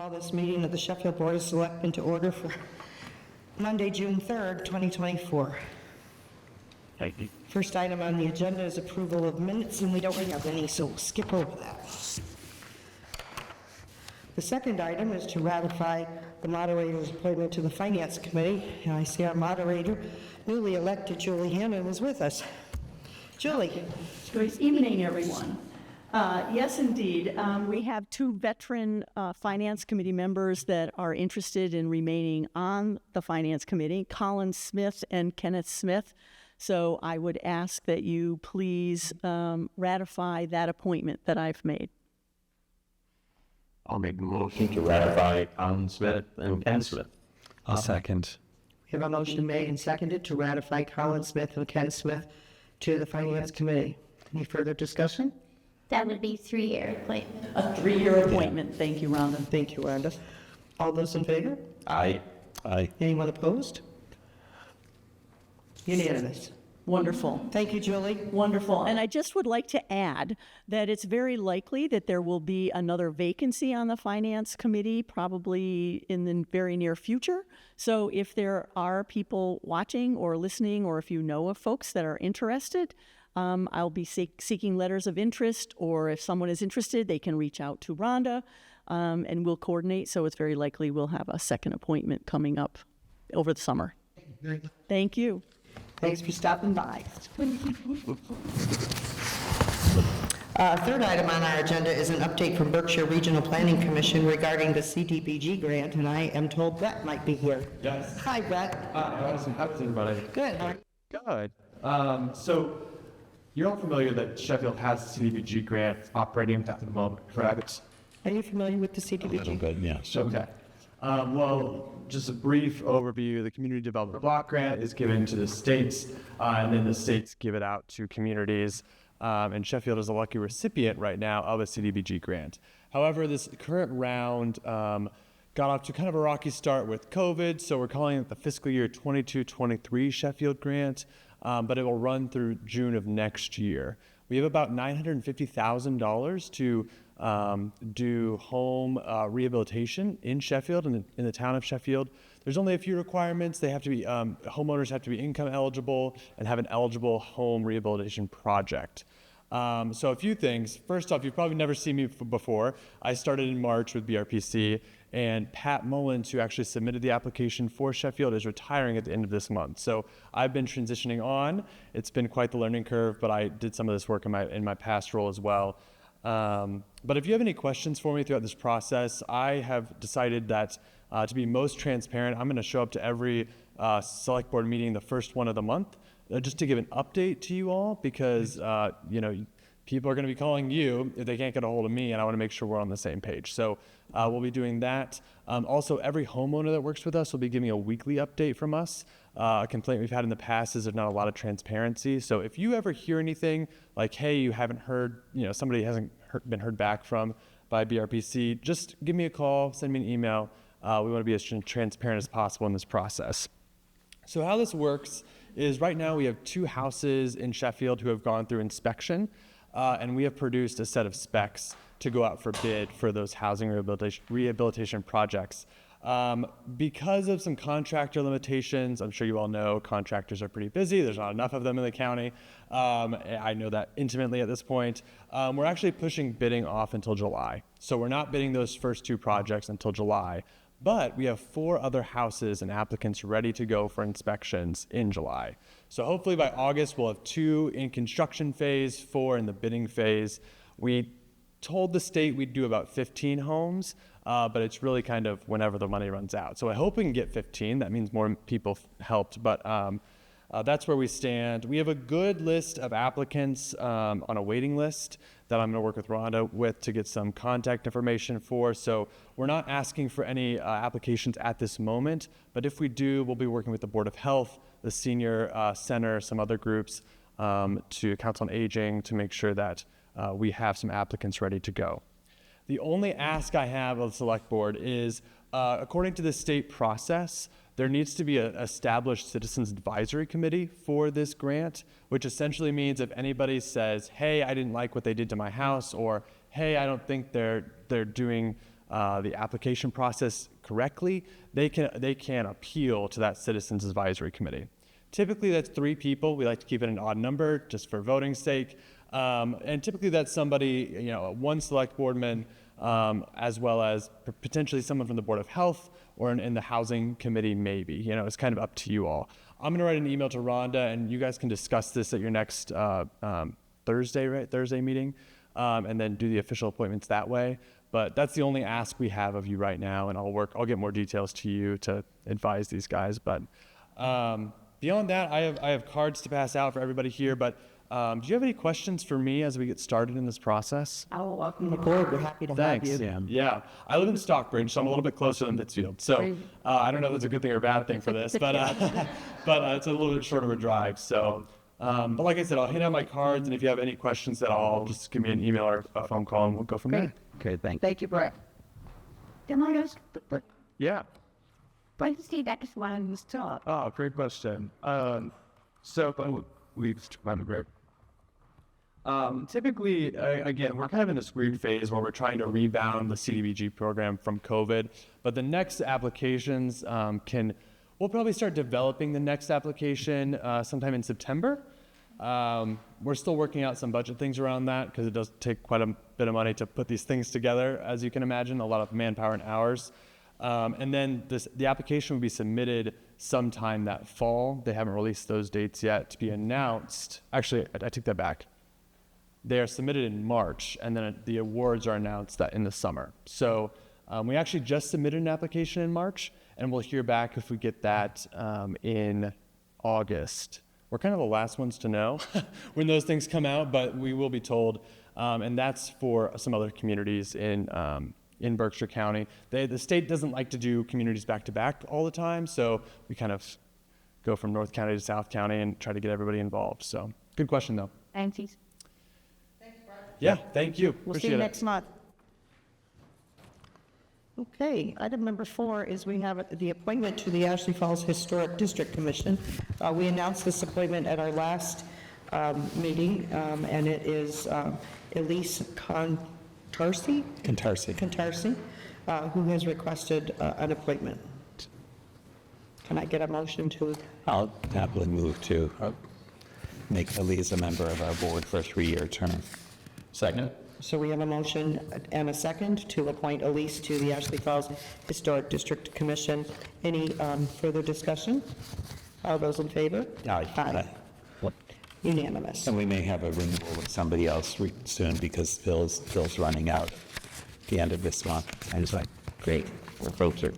call this meeting of the Sheffield Board of Selectmen to order for Monday, June 3rd, 2024. Thank you. First item on the agenda is approval of minutes, and we don't have any, so we'll skip over that. The second item is to ratify the moderator's appointment to the Finance Committee, and I see our moderator, newly elected Julie Hannon, is with us. Julie. Good evening, everyone. Yes, indeed. We have two veteran Finance Committee members that are interested in remaining on the Finance Committee, Colin Smith and Kenneth Smith. So I would ask that you please ratify that appointment that I've made. I'll make the motion to ratify Colin Smith and Ken Smith. I'll second. We have a motion made and seconded to ratify Colin Smith and Ken Smith to the Finance Committee. Any further discussion? That would be 3-year appointment. A 3-year appointment. Thank you, Rhonda. Thank you, Rhonda. All those in favor? Aye. Aye. Anyone opposed? Unanimous. Wonderful. Thank you, Julie. Wonderful. And I just would like to add that it's very likely that there will be another vacancy on the Finance Committee, probably in the very near future. So if there are people watching or listening, or if you know of folks that are interested, I'll be seeking letters of interest, or if someone is interested, they can reach out to Rhonda, and we'll coordinate. So it's very likely we'll have a second appointment coming up over the summer. Thank you. Thanks for stopping by. Third item on our agenda is an update from Berkshire Regional Planning Commission regarding the CDBG grant, and I am told Brett might be here. Yes. Hi, Brett. How's everybody? Good. Good. So you're all familiar that Sheffield has a CDBG grant operating at the moment, correct? Are you familiar with the CDBG? Good, yes. Okay. Well, just a brief overview. The Community Development Block Grant is given to the states, and then the states give it out to communities. And Sheffield is a lucky recipient right now of a CDBG grant. However, this current round got off to kind of a rocky start with COVID, so we're calling it the fiscal year 22-23 Sheffield grant, but it will run through June of next year. We have about $950,000 to do home rehabilitation in Sheffield, in the town of Sheffield. There's only a few requirements. They have to be, homeowners have to be income eligible and have an eligible home rehabilitation project. So a few things. First off, you've probably never seen me before. I started in March with BRPC, and Pat Mullins, who actually submitted the application for Sheffield, is retiring at the end of this month. So I've been transitioning on. It's been quite the learning curve, but I did some of this work in my past role as well. But if you have any questions for me throughout this process, I have decided that to be most transparent, I'm going to show up to every select board meeting, the first one of the month, just to give an update to you all, because people are going to be calling you if they can't get a hold of me, and I want to make sure we're on the same page. So we'll be doing that. Also, every homeowner that works with us will be giving a weekly update from us. A complaint we've had in the past is there's not a lot of transparency. So if you ever hear anything like, hey, you haven't heard, somebody hasn't been heard back from by BRPC, just give me a call, send me an email. We want to be as transparent as possible in this process. So how this works is right now we have 2 houses in Sheffield who have gone through inspection, and we have produced a set of specs to go out for bid for those housing rehabilitation projects. Because of some contractor limitations, I'm sure you all know contractors are pretty busy. There's not enough of them in the county. I know that intimately at this point. We're actually pushing bidding off until July. So we're not bidding those first 2 projects until July, but we have 4 other houses and applicants ready to go for inspections in July. So hopefully by August, we'll have 2 in construction phase, 4 in the bidding phase. We told the state we'd do about 15 homes, but it's really kind of whenever the money runs out. So I hope we can get 15. That means more people helped, but that's where we stand. We have a good list of applicants on a waiting list that I'm going to work with Rhonda to get some contact information for. So we're not asking for any applications at this moment, but if we do, we'll be working with the Board of Health, the Senior Center, some other groups, to Council on Aging to make sure that we have some applicants ready to go. The only ask I have of the Select Board is, according to the state process, there needs to be an established Citizens Advisory Committee for this grant, which essentially means if anybody says, hey, I didn't like what they did to my house, or hey, I don't think they're doing the application process correctly, they can appeal to that Citizens Advisory Committee. Typically, that's 3 people. We like to keep it an odd number just for voting's sake. And typically, that's somebody, one select boardman, as well as potentially someone from the Board of Health or in the Housing Committee, maybe. It's kind of up to you all. I'm going to write an email to Rhonda, and you guys can discuss this at your next Thursday meeting, and then do the official appointments that way. But that's the only ask we have of you right now, and I'll get more details to you to advise these guys. But beyond that, I have cards to pass out for everybody here. But do you have any questions for me as we get started in this process? Oh, welcome aboard. We're happy to Thanks. have you. Yeah, I live in Stockbridge, so I'm a little bit closer than Pittsfield. So I don't know if that's a good thing or a bad thing for this, but it's a little bit shorter of a drive. So, but like I said, I'll hand out my cards, and if you have any questions at all, just give me an email or a phone call, and we'll go from there. Okay, thanks. Thank you, Brett. Can I ask, Yeah. why does he that one was taught? Oh, great question. Typically, again, we're kind of in the screen phase where we're trying to rebound the CDBG program from COVID, but the next applications we'll probably start developing the next application sometime in September. We're still working out some budget things around that because it does take quite a bit of money to put these things together, as you can imagine, a lot of manpower and hours. And then the application will be submitted sometime that fall. They haven't released those dates yet to be announced. Actually, I take that back. They are submitted in March, and then the awards are announced in the summer. So we actually just submitted an application in March, and we'll hear back if we get that in August. We're kind of the last ones to know when those things come out, but we will be told. And that's for some other communities in Berkshire County. The state doesn't like to do communities back to back all the time, so we kind of go from North County to South County and try to get everybody involved. So good question, though. Thanks, he's Yeah, thank you. We'll Appreciate see you it. next month. Okay, item number 4 is we have the appointment to the Ashley Falls Historic District Commission. We announced this appointment at our last meeting, and it is Elise Contarsi, who has requested an appointment. Can I get a motion to? I'll happily move to make Elise a member of our board for a 3-year term. Second? So we have a motion and a second to appoint Elise to the Ashley Falls Historic District Commission. Any further discussion? All those in favor? Aye. Unanimous. And we may have a renewal with somebody else soon because Phil's running out at the end of this month. And it's like, great, we're closer.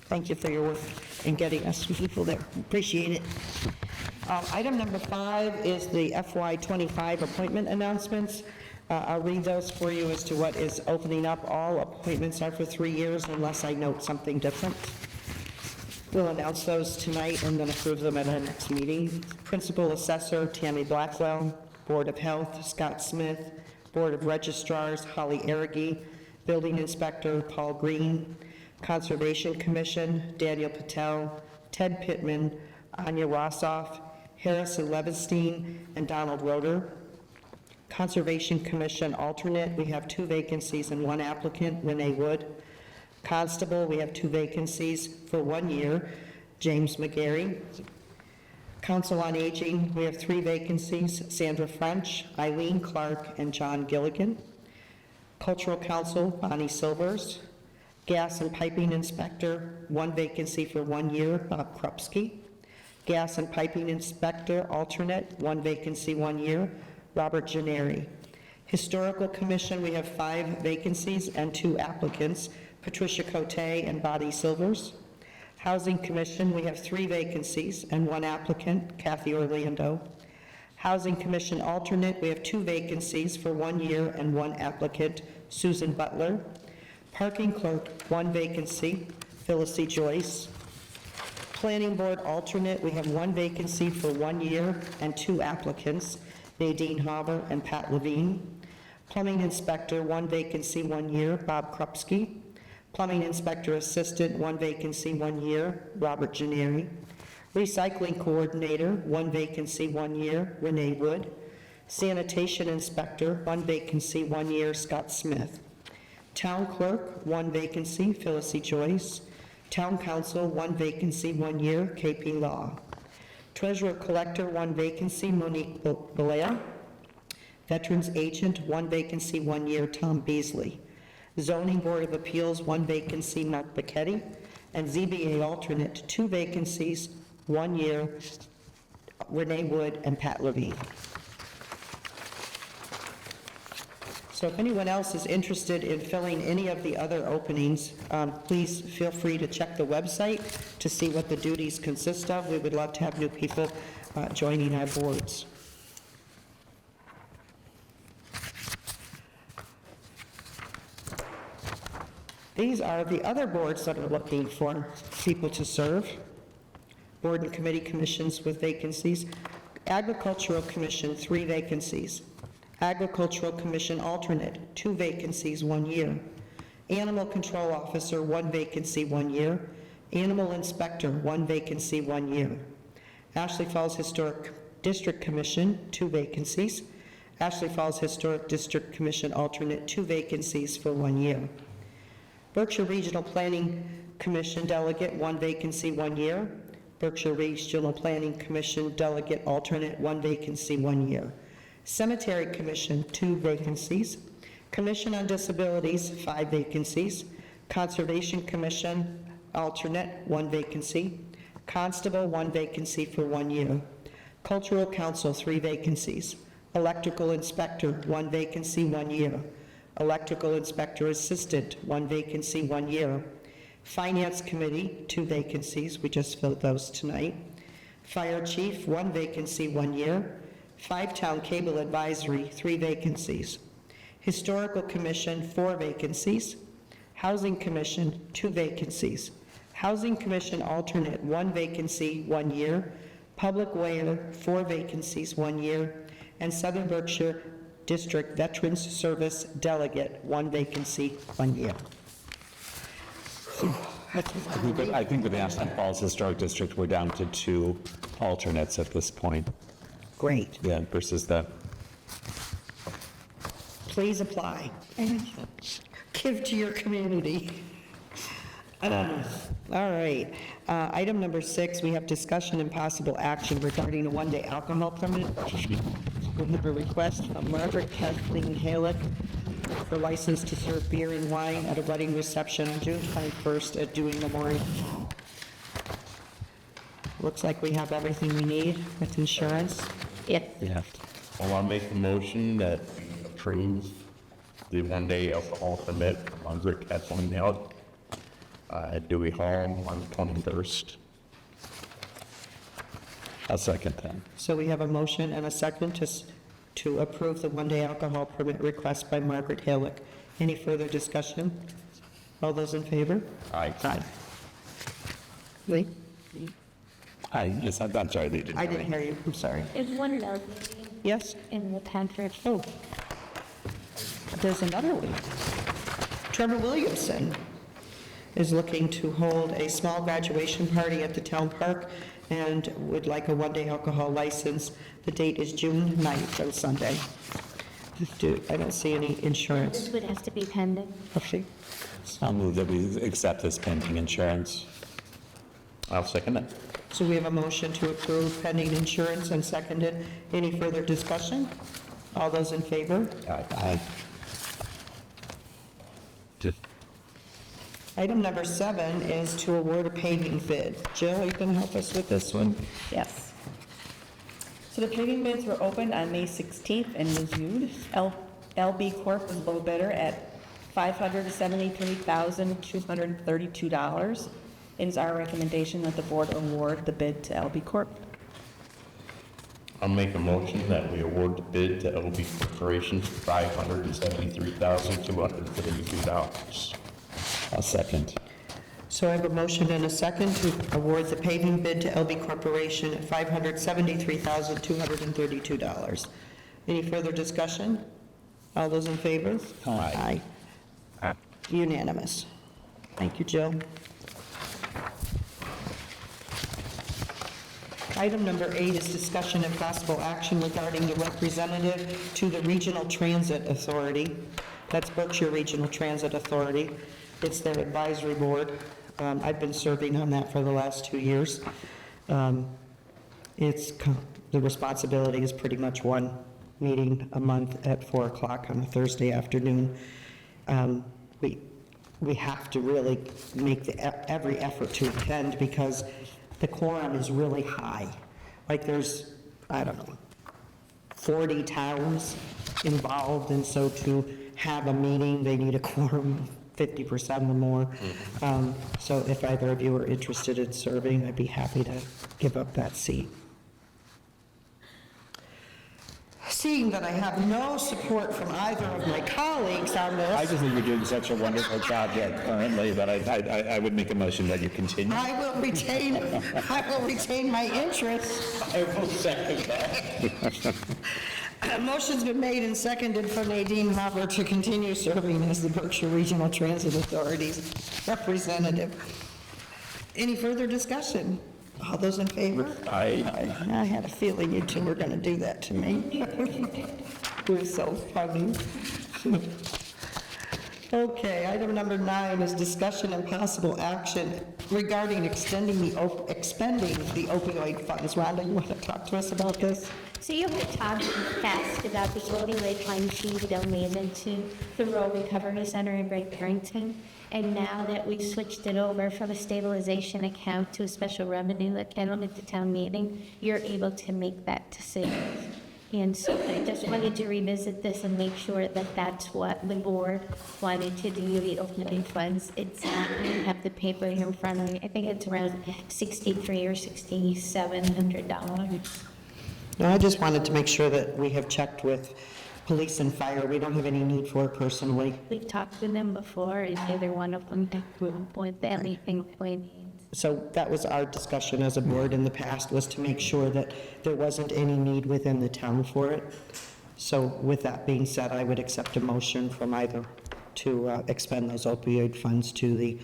Thank you for your work in getting us some people there. Appreciate it. Item number 5 is the FY25 appointment announcements. I'll read those for you as to what is opening up. All appointments are for 3 years unless I note something different. We'll announce those tonight and then approve them at our next meeting. Principal Assessor, Tammy Blackwell. Board of Health, Scott Smith. Board of Registrars, Holly Arragee. Building Inspector, Paul Green. Conservation Commission, Daniel Patel, Ted Pittman, Anya Rossoff, Harrison Levenstein, and Donald Roeder. Conservation Commission alternate, we have 2 vacancies and 1 applicant, Renee Wood. Constable, we have 2 vacancies for 1 year, James McGarry. Council on Aging, we have 3 vacancies, Sandra French, Eileen Clark, and John Gilligan. Cultural Council, Bonnie Silvers. Gas and Piping Inspector, 1 vacancy for 1 year, Bob Krupski. Gas and Piping Inspector alternate, 1 vacancy, 1 year, Robert Gennari. Historical Commission, we have 5 vacancies and 2 applicants, Patricia Cote and Bonnie Silvers. Housing Commission, we have 3 vacancies and 1 applicant, Kathy Orlando. Housing Commission alternate, we have 2 vacancies for 1 year and 1 applicant, Susan Butler. Parking Clerk, 1 vacancy, Phyllis C. Joyce. Planning Board alternate, we have 1 vacancy for 1 year and 2 applicants, Nadine Hauber and Pat Levine. Plumbing Inspector, 1 vacancy, 1 year, Bob Krupski. Plumbing Inspector Assistant, 1 vacancy, 1 year, Robert Gennari. Recycling Coordinator, 1 vacancy, 1 year, Renee Wood. Sanitation Inspector, 1 vacancy, 1 year, Scott Smith. Town Clerk, 1 vacancy, Phyllis C. Joyce. Town Council, 1 vacancy, 1 year, KP Law. Treasurer Collector, 1 vacancy, Monique Balea. Veterans Agent, 1 vacancy, 1 year, Tom Beasley. Zoning Board of Appeals, 1 vacancy, Mark Bacchetti. And ZBA Alternate, 2 vacancies, 1 year, Renee Wood and Pat Levine. So if anyone else is interested in filling any of the other openings, please feel free to check the website to see what the duties consist of. We would love to have new people joining our boards. These are the other boards that are looking for people to serve. Board and committee commissions with vacancies. Agricultural Commission, 3 vacancies. Agricultural Commission alternate, 2 vacancies, 1 year. Animal Control Officer, 1 vacancy, 1 year. Animal Inspector, 1 vacancy, 1 year. Ashley Falls Historic District Commission, 2 vacancies. Ashley Falls Historic District Commission alternate, 2 vacancies for 1 year. Berkshire Regional Planning Commission delegate, 1 vacancy, 1 year. Berkshire Regional Planning Commission delegate alternate, 1 vacancy, 1 year. Cemetery Commission, 2 vacancies. Commission on Disabilities, 5 vacancies. Conservation Commission, alternate, 1 vacancy. Constable, 1 vacancy for 1 year. Cultural Council, 3 vacancies. Electrical Inspector, 1 vacancy, 1 year. Electrical Inspector Assistant, 1 vacancy, 1 year. Finance Committee, 2 vacancies. We just filled those tonight. Fire Chief, 1 vacancy, 1 year. 5-Town Cable Advisory, 3 vacancies. Historical Commission, 4 vacancies. Housing Commission, 2 vacancies. Housing Commission alternate, 1 vacancy, 1 year. Public Way, 4 vacancies, 1 year. And Southern Berkshire District Veterans Service Delegate, 1 vacancy, 1 year. I think with Ashley Falls Historic District, we're down to 2 alternates at this point. Great. Yeah, versus the, Please apply. Give to your community. All right. Item number 6, we have discussion and possible action regarding a 1-day alcohol permit. We have a request from Margaret Kathleen Halick for license to serve beer and wine at a wedding reception on June 21st at Dewey Memorial. Looks like we have everything we need with insurance. yeah. Well, I'll make a motion that we approve the 1-day alcohol permit for Margaret Kathleen Halick at Dewey Hall on the 21st. I'll second that. So we have a motion and a second to approve the 1-day alcohol permit request by Margaret Halick. Any further discussion? All those in favor? Aye. Aye. Lee? Yes, I'm sorry, they didn't. I didn't hear you, I'm sorry. Is one of those Yes? in the pantry? Oh, there's another one. Trevor Williamson is looking to hold a small graduation party at the town park and would like a 1-day alcohol license. The date is June 9th on Sunday. I don't see any insurance. This would have to be pending. Okay. I'll move that we accept this pending insurance. I'll second it. So we have a motion to approve pending insurance and seconded. Any further discussion? All those in favor? Aye. Item number 7 is to award a paving bid. Jill, are you going to help us with this one? Yes. So the paving bids were opened on May 16th and reviewed. LB Corp was low bidder at $573,232. It is our recommendation that the board award the bid to LB Corp. I'll make a motion that we award the bid to LB Corporation for $573,232. I'll second. So I have a motion and a second to award the paving bid to LB Corporation at $573,232. Any further discussion? All those in favor? Aye. Aye. Unanimous. Thank you, Jill. Item number 8 is discussion and possible action regarding the representative to the Regional Transit Authority. That's Berkshire Regional Transit Authority. It's their advisory board. I've been serving on that for the last 2 years. The responsibility is pretty much one meeting a month at 4 o'clock on a Thursday afternoon. We have to really make every effort to attend because the quorum is really high. Like there's, I don't know, 40 towns involved, and so to have a meeting, they need a quorum of 50% or more. So if either of you are interested in serving, I'd be happy to give up that seat. Seeing that I have no support from either of my colleagues on this, I just think you're doing such a wonderful job here currently, but I would make a motion that you continue. I will retain my interest. I will second that. A motion's been made and seconded for Nadine Hopper to continue serving as the Berkshire Regional Transit Authority's representative. Any further discussion? All those in favor? Aye. I had a feeling you two were going to do that to me. We're so funny. Okay, item number 9 is discussion and possible action regarding expending the opioid funds. Rhonda, you want to talk to us about this? So you had talked in the past about the opioid funds being donated to the Rural Recovery Center in Great Barrington. And now that we've switched it over from a stabilization account to a special revenue account at the town meeting, you're able to make that decision. And so I just wanted to revisit this and make sure that that's what the board wanted to do, the opioid funds. It's not, I have the paper here in front of me. I think it's around $6,300 or $6,700. No, I just wanted to make sure that we have checked with police and fire. We don't have any need for it personally. We've talked with them before, and neither one of them with anything we need. So that was our discussion as a board in the past, was to make sure that there wasn't any need within the town for it. So with that being said, I would accept a motion from either to expend those opioid funds to the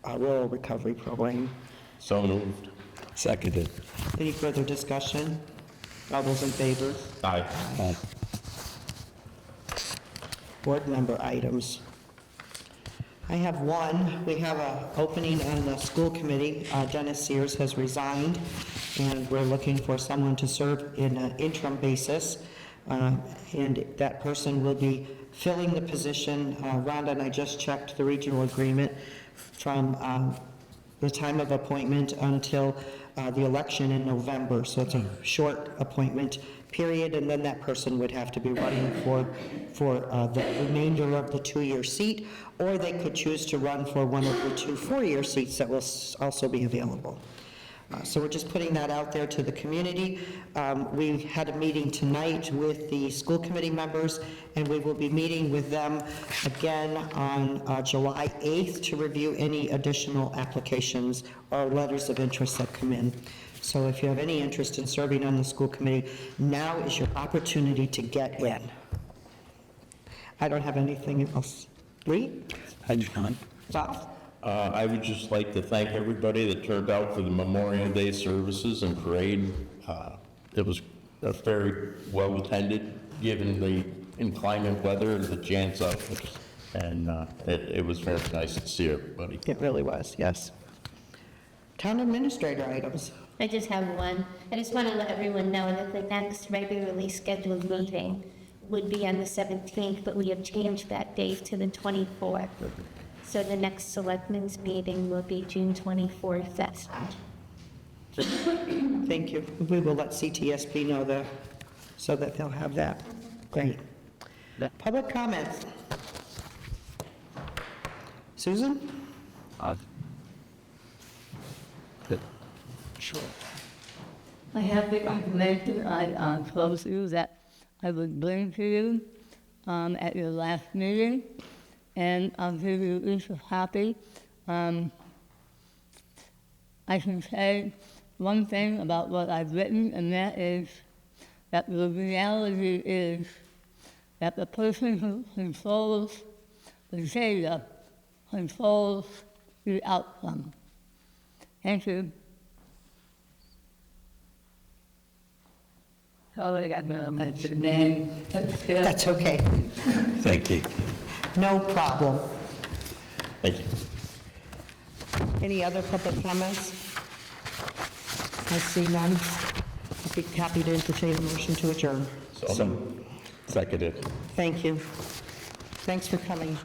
Rural Recovery Program. So moved. Seconded. Any further discussion? All those in favor? Aye. Board member items. I have one. We have an opening on the school committee. Dennis Sears has resigned, and we're looking for someone to serve in an interim basis. And that person will be filling the position. Rhonda and I just checked the regional agreement from the time of appointment until the election in November. So it's a short appointment period, and then that person would have to be running for the remainder of the 2-year seat, or they could choose to run for one of the 2 4-year seats that will also be available. So we're just putting that out there to the community. We had a meeting tonight with the school committee members, and we will be meeting with them again on July 8th to review any additional applications or letters of interest that come in. So if you have any interest in serving on the school committee, now is your opportunity to get in. I don't have anything else. Lee? Hi, John. Ralph? I would just like to thank everybody that turned out for the Memorial Day services and parade. It was a very well attended, given the inclement weather and the chance of it. And it was very nice to see everybody. It really was, yes. Town administrator items. I just have one. I just want to let everyone know that the next regularly scheduled meeting would be on the 17th, but we have changed that date to the 24th. So the next selectmen's meeting will be June 24th. That's Thank you. We will let CTSP know that, so that they'll have that. Great. Public comments. Susan? Sure. I have the information I told you that I would bring to you at your last meeting, and I'll give you each a copy. I can say one thing about what I've written, and that is that the reality is that the person who controls the data controls the outcome. Thank you. Sorry, I got to mention name. That's okay. Thank you. No problem. Thank you. Any other public comments? I see none. I'd be happy to entertain a motion to adjourn. So, seconded. Thank you. Thanks for coming.